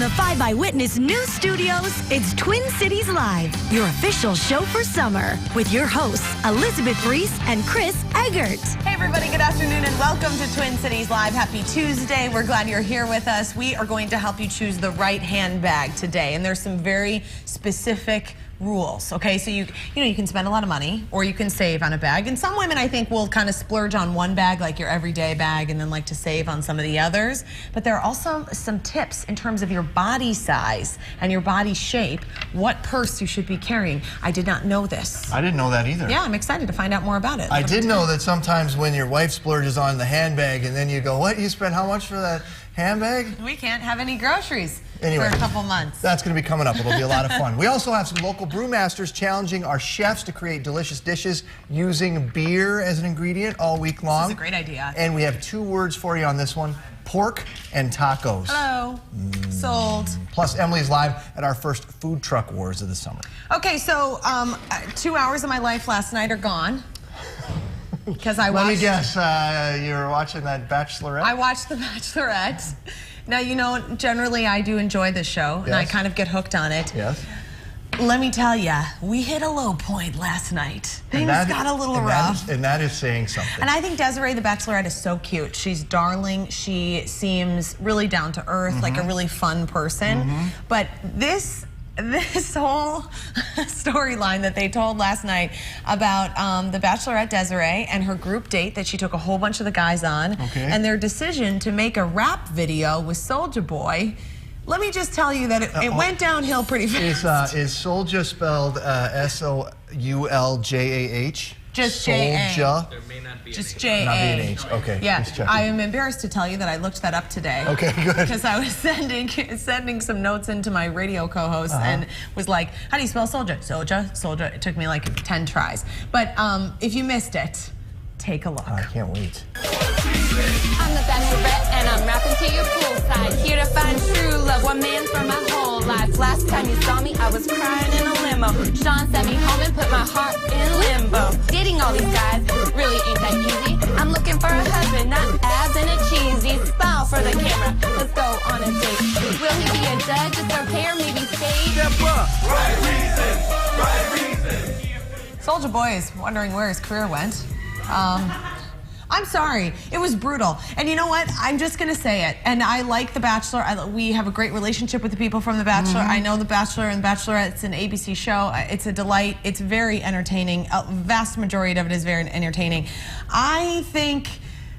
the 5 Eyewitness News Studios, it's Twin Cities Live, your official show for summer, with your hosts, Elizabeth Reese and Chris Egert. Hey everybody, good afternoon and welcome to Twin Cities Live. Happy Tuesday. We're glad you're here with us. We are going to help you choose the right handbag today, and there's some very specific rules. Okay, so you can spend a lot of money or you can save on a bag, and some women I think will kind of splurge on one bag, like your everyday bag, and then like to save on some of the others. But there are also some tips in terms of your body size and your body shape, what purse you should be carrying. I did not know this. I didn't know that either. Yeah, I'm excited to find out more about it. I did know that sometimes when your wife splurges on the handbag and then you go, what, you spent how much for that handbag? We can't have any groceries anyway, for a couple months. That's going to be coming up. It'll be a lot of fun. We also have some local brewmasters challenging our chefs to create delicious dishes using beer as an ingredient all week long. This is a great idea. And we have 2 words for you on this one: pork and tacos. Hello. Sold. Plus, Emily's live at our first food truck wars of the summer. Okay, so 2 hours of my life last night are gone. Because I watched... Let me guess, you were watching that Bachelorette? I watched The Bachelorette. Now, you know, generally I do enjoy this show, and I kind of get hooked on it. Yes. Let me tell you, we hit a low point last night. Things got a little rough. And that is saying something. And I think Desiree, the Bachelorette, is so cute. She's darling. She seems really down to earth, like a really fun person. But this whole storyline that they told last night about the Bachelorette Desiree and her group date that she took a whole bunch of the guys on, and their decision to make a rap video with Soulja Boy. Let me just tell you that it went downhill pretty fast. Is Soulja spelled S-O-U-L-J-A-H? Just J-A. There may not be just an J-A. Not be an H. Okay. Yeah, I am embarrassed to tell you that I looked that up today. Okay, good. Because I was sending some notes into my radio co-host and was like, how do you spell Soulja? Soulja. It took me like 10 tries. But if you missed it, take a look. I can't wait. I'm the Bachelorette and I'm rapping to you poolside. Here to find true love, one man for my whole life. Last time you saw me, I was crying in a limo. Sean sent me home and put my heart in limbo. Dating all these guys really ain't that easy. I'm looking for a husband, not abs and a cheesy smile for the camera. Let's go on a date. Will he be a judge, just okay, or maybe stage? Step up. Right reason. Right reason. Soulja Boy is wondering where his career went. I'm sorry, it was brutal. And you know what? I'm just gonna say it. And I like The Bachelor. We have a great relationship with the people from The Bachelor. I know The Bachelor and The Bachelorette. It's an ABC show. It's a delight. It's very entertaining. A vast majority of it is very entertaining. I think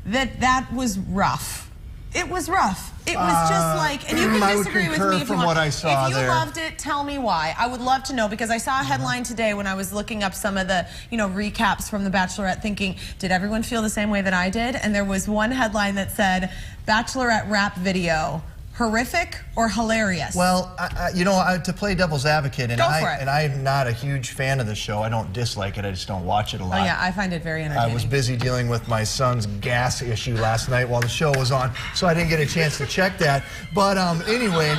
that was rough. It was rough. It was just like, and you can disagree with me if you want. What I saw if you loved it, tell me why. I would love to know, because I saw a headline today when I was looking up some of the, recaps from The Bachelorette, thinking, did everyone feel the same way that I did? And there was one headline that said, Bachelorette rap video, horrific or hilarious? Well, to play devil's advocate, and I'm not a huge fan of the show. I don't dislike it. I just don't watch it a lot. Oh yeah, I find it very entertaining. I was busy dealing with my son's gas issue last night while the show was on, so I didn't get a chance to check that. But anyway,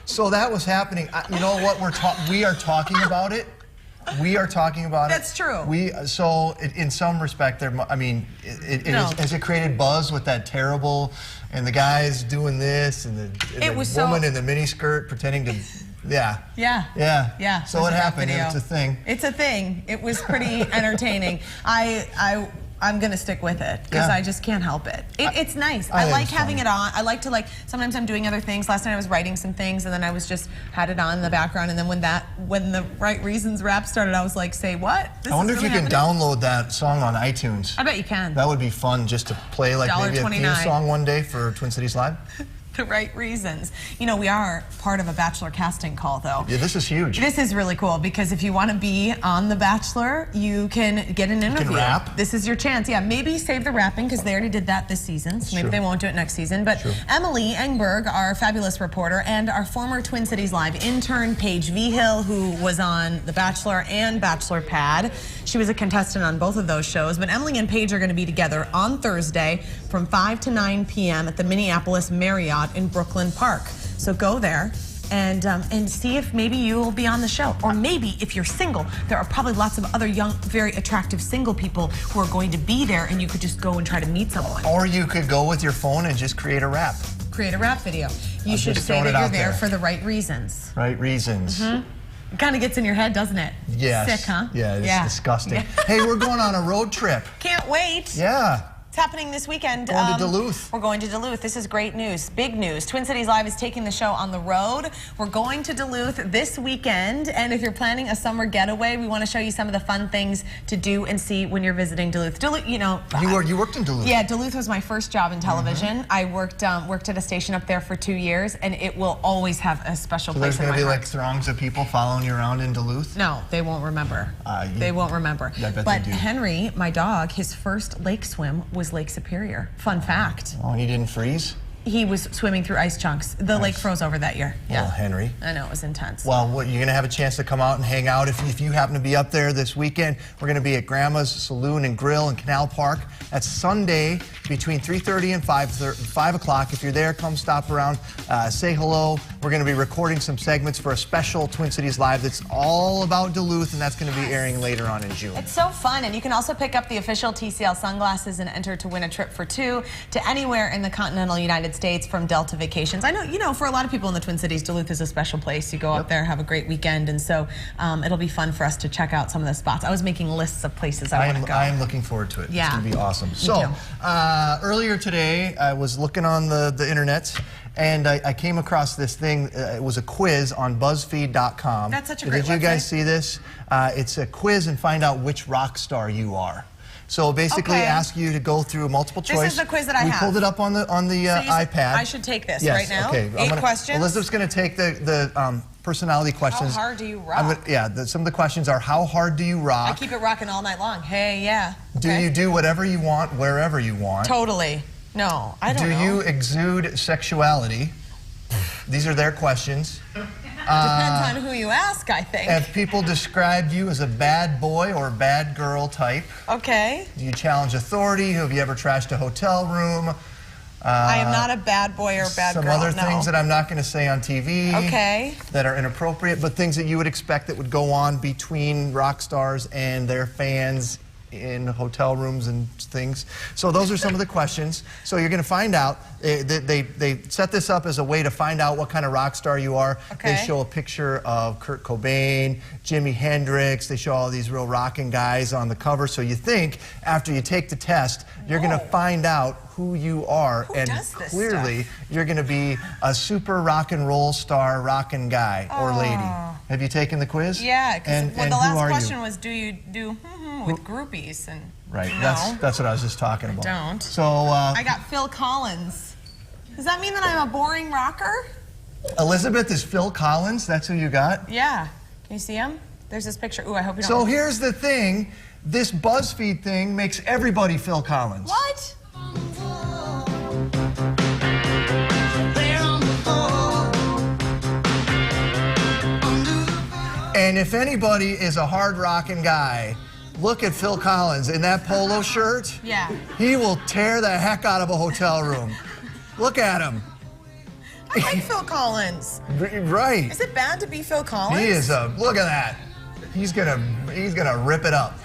so that was happening. You know what? We are talking about it. We are talking about it. That's true. In some respect, has it created buzz with that terrible, and the guys doing this, and the woman in the miniskirt pretending to, yeah. So it happened, and it's a thing. It's a thing. It was pretty entertaining. I'm gonna stick with it because I just can't help it. It's nice. I like having it on. I like to sometimes I'm doing other things. Last night I was writing some things, and then I was just had it on in the background, and then when the Right Reasons rap started, I was like, say what? I wonder if you can download that song on iTunes. I bet you can. That would be fun, just to play like maybe a theme song one day for Twin Cities Live. The Right Reasons. We are part of a Bachelor casting call, though. Yeah, this is huge. This is really cool, because if you want to be on The Bachelor, you can get an interview. You can rap. This is your chance. Yeah, maybe save the rapping, because they already did that this season, so maybe they won't do it next season. But Emily Engberg, our fabulous reporter, and our former Twin Cities Live intern, Paige Vigil, who was on The Bachelor and Bachelor Pad. She was a contestant on both of those shows. But Emily and Paige are going to be together on Thursday from 5 to 9 p.m. at the Minneapolis Marriott in Brooklyn Park. So go there and see if maybe you will be on the show. Or maybe if you're single, there are probably lots of other young, very attractive single people who are going to be there, and you could just go and try to meet someone. Or you could go with your phone and just create a rap. create a rap video. You should say that you're there for the right reasons. Right reasons. It kind of gets in your head, doesn't it? Yes. Sick, huh? Yeah, it's disgusting. Yeah. Hey, we're going on a road trip. Can't wait. Yeah. It's happening this weekend. Going to Duluth. We're going to Duluth. This is great news, big news. Twin Cities Live is taking the show on the road. We're going to Duluth this weekend, and if you're planning a summer getaway, we want to show you some of the fun things to do and see when you're visiting Duluth. Duluth, you know. You worked in Duluth. Yeah, Duluth was my first job in television. I worked at a station up there for 2 years, and it will always have a special place in my heart. There's going to be like throngs of people following you around in Duluth? No, they won't remember. They won't remember. I bet but they do. Henry, my dog, his first lake swim was Lake Superior. Fun fact. Oh, and he didn't freeze? He was swimming through ice chunks. The lake froze over that year. Yeah. Well, Henry. I know, it was intense. Well, you're going to have a chance to come out and hang out. If you happen to be up there this weekend, we're going to be at Grandma's Saloon and Grill in Canal Park. That's Sunday between 3:30 and 5 o'clock. If you're there, come stop around, say hello. We're going to be recording some segments for a special Twin Cities Live that's all about Duluth, and that's going to be airing later on in June. It's so fun, and you can also pick up the official TCL sunglasses and enter to win a trip for 2 to anywhere in the continental United States from Delta Vacations. I know, you know, for a lot of people in the Twin Cities, Duluth is a special place. You go up there, have a great weekend, and so it'll be fun for us to check out some of the spots. I was making lists of places I want to go. I am looking forward to it. Yeah. It's going to be awesome. So, earlier today, I was looking on the internet, and I came across this thing. It was a quiz on BuzzFeed.com. That's such a great website. Did you guys see this? It's a quiz and find out which rock star you are. So basically, ask you to go through multiple choice. This is the quiz that I have. We pulled it up on the iPad. I should take this right now. Okay. 8 questions. Elizabeth's going to take the personality questions. How hard do you rock? Some of the questions are: how hard do you rock? I keep it rocking all night long. Hey, yeah. Do you do whatever you want, wherever you want? Totally. No, I don't know. Do you exude sexuality? These are their questions. Depends on who you ask, I think. Have people described you as a bad boy or bad girl type? Okay. Do you challenge authority? Have you ever trashed a hotel room? I am not a bad boy or bad girl, Some other things that I'm not going to say on TV that are inappropriate, but things that you would expect that would go on between rock stars and their fans in hotel rooms and things. So those are some of the questions. So you're going to find out. They set this up as a way to find out what kind of rock star you are. Okay. They show a picture of Kurt Cobain, Jimi Hendrix. They show all these real rocking guys on the cover. So you think after you take the test, you're going to find out who you are. Who and does this clearly, stuff? you're going to be a super rock and roll star, rocking guy or lady. Have you taken the quiz? Yeah, because the who last are question you? was, do you do with groupies? And right. No. That's what I was just talking about. I don't. So I got Phil Collins. Does that mean that I'm a boring rocker? Elizabeth is Phil Collins. That's who you got? Yeah. Can you see him? There's this picture. Ooh, I hope you don't. So here's the thing. This BuzzFeed thing makes everybody Phil Collins. What? And if anybody is a hard rocking guy, look at Phil Collins in that polo shirt. Yeah. He will tear the heck out of a hotel room. Look at him. I like Phil Collins. Right. Is it bad to be Phil Collins? He is look at that. He's gonna rip it up.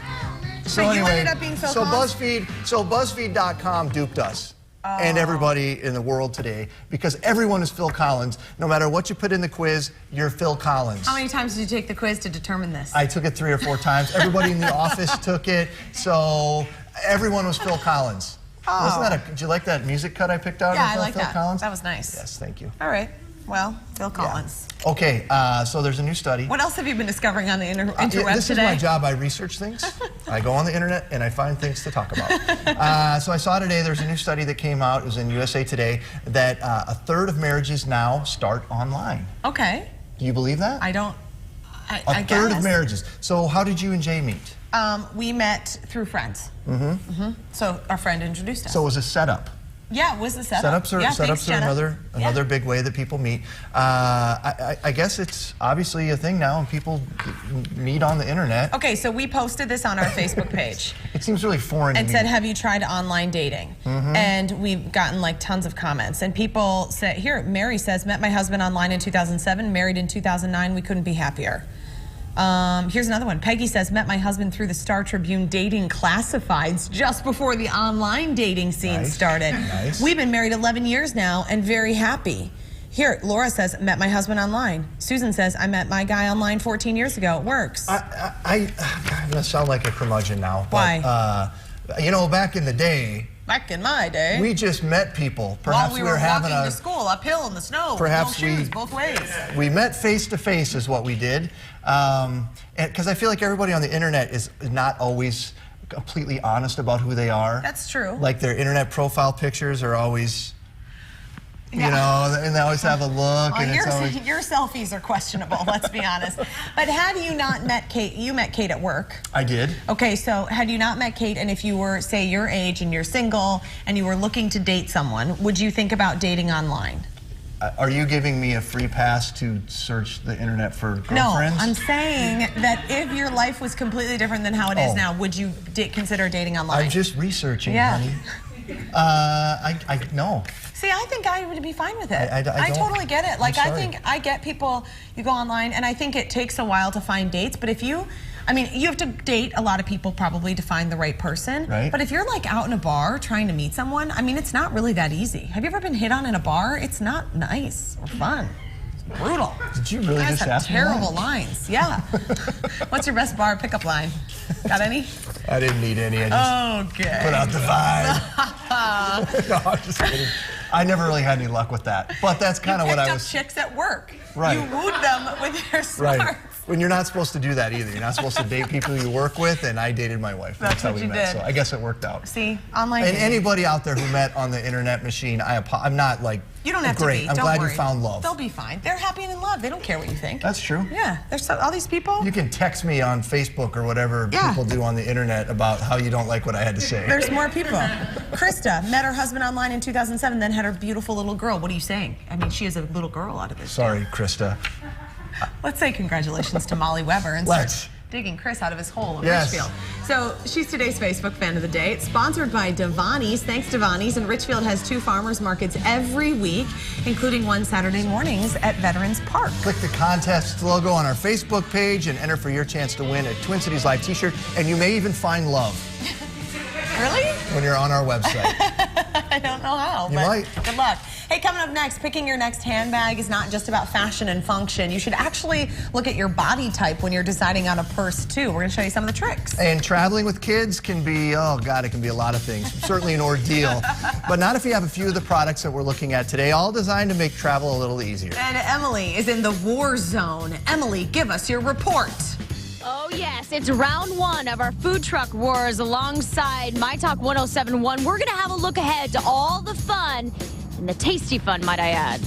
So you ended up being Phil Collins? BuzzFeed.com duped us. And everybody in the world today, because everyone is Phil Collins. No matter what you put in the quiz, you're Phil Collins. How many times did you take the quiz to determine this? I took it 3 or 4 times. Everybody in the office took it, so everyone was Phil Collins. Did you like that music cut I picked out? Yeah, I like Phil that. Collins? That was nice. Yes, thank you. All right. Well, Phil Collins. Yeah. Okay, so there's a new study. What else have you been discovering on the interweb This today? is my job. I research things. I go on the internet and I find things to talk about. So I saw today there's a new study that came out. It was in USA Today that a third of marriages now start online. Okay. Do you believe that? I don't. A third of marriages. So how did you and Jay meet? We met through friends. So our friend introduced us. So it was a setup. Yeah, it was the setup. Setups are another big way that people meet. I guess it's obviously a thing now, and people meet on the internet. Okay, so we posted this on our Facebook page. It seems really foreign and to me. said, have you tried online dating? And we've gotten like tons of comments. And people say, here, Mary says, met my husband online in 2007, married in 2009, we couldn't be happier. Here's another one. Peggy says, met my husband through the Star Tribune dating classifieds just before the online dating scene started. Nice. We've been married 11 years now and very happy. Here, Laura says, met my husband online. Susan says, I met my guy online 14 years ago. It works. I'm gonna sound like a curmudgeon now. Why? You know, back in the day, back in my day, we just met people. Perhaps while we were having walking to school uphill in the snow. Perhaps no shoes, both ways. We met face to face is what we did. Because I feel like everybody on the internet is not always completely honest about who they are. That's true. Like their internet profile pictures are always, you know, and they always have a look. And it's always... Your selfies are questionable, let's be honest. But had you not met Kate, you met Kate at work. I did. Okay, so had you not met Kate, and if you were, say, your age and you're single and you were looking to date someone, would you think about dating online? Are you giving me a free pass to search the internet for girlfriends? No, I'm saying that if your life was completely different than how it is now, would you consider dating online? I'm just researching, honey. No. See, I think I would be fine with it. I totally get it. Like, I think I get people, you go online, and I think it takes a while to find dates, but if you, I mean, you have to date a lot of people probably to find the right person. Right. But if you're like out in a bar trying to meet someone, I mean, it's not really that easy. Have you ever been hit on in a bar? It's not nice or fun. It's brutal. Did you really just ask me that? Terrible lines. Yeah. What's your best bar pickup line? Got any? I didn't need any. I just put out the vibe. No, I'm just kidding. I never really had any luck with that. But that's kind of what I was. You picked up chicks at work. Right. You wooed them with your smarts. Right. When you're not supposed to do that either. You're not supposed to date people you work with, and I dated my wife. That's how what we you met. did. So I guess it worked out. See, online. And anybody out there who met on the internet machine, I'm not like. You don't have great. to be. I'm Don't glad worry. you found love. They'll be fine. They're happy and in love. They don't care what you think. That's true. Yeah. There's all these people. You can text me on Facebook or whatever people do on the internet about how you don't like what I had to say. There's more people. Krista met her husband online in 2007, then had her beautiful little girl. What are you saying? I mean, she is a little girl out of this. Sorry, Krista. Let's say congratulations to Molly Weber and start digging Chris out of his hole in Richfield. So she's today's Facebook fan of the day. It's sponsored by Devani's. Thanks, Devani's. And Richfield has 2 farmers markets every week, including one Saturday mornings at Veterans Park. Click the contest logo on our Facebook page and enter for your chance to win a Twin Cities Live t-shirt. And you may even find love. Really? When you're on our website. I don't know how, You but might. Good luck. Hey, coming up next, picking your next handbag is not just about fashion and function. You should actually look at your body type when you're deciding on a purse, too. We're going to show you some of the tricks. And traveling with kids can be, oh, God, it can be a lot of things. Certainly an ordeal. But not if you have a few of the products that we're looking at today, all designed to make travel a little easier. And Emily is in the war zone. Emily, give us your report. Oh, yes. It's round 1 of our food truck wars alongside My Talk 1071. We're going to have a look ahead to all the fun and the tasty fun, might I add.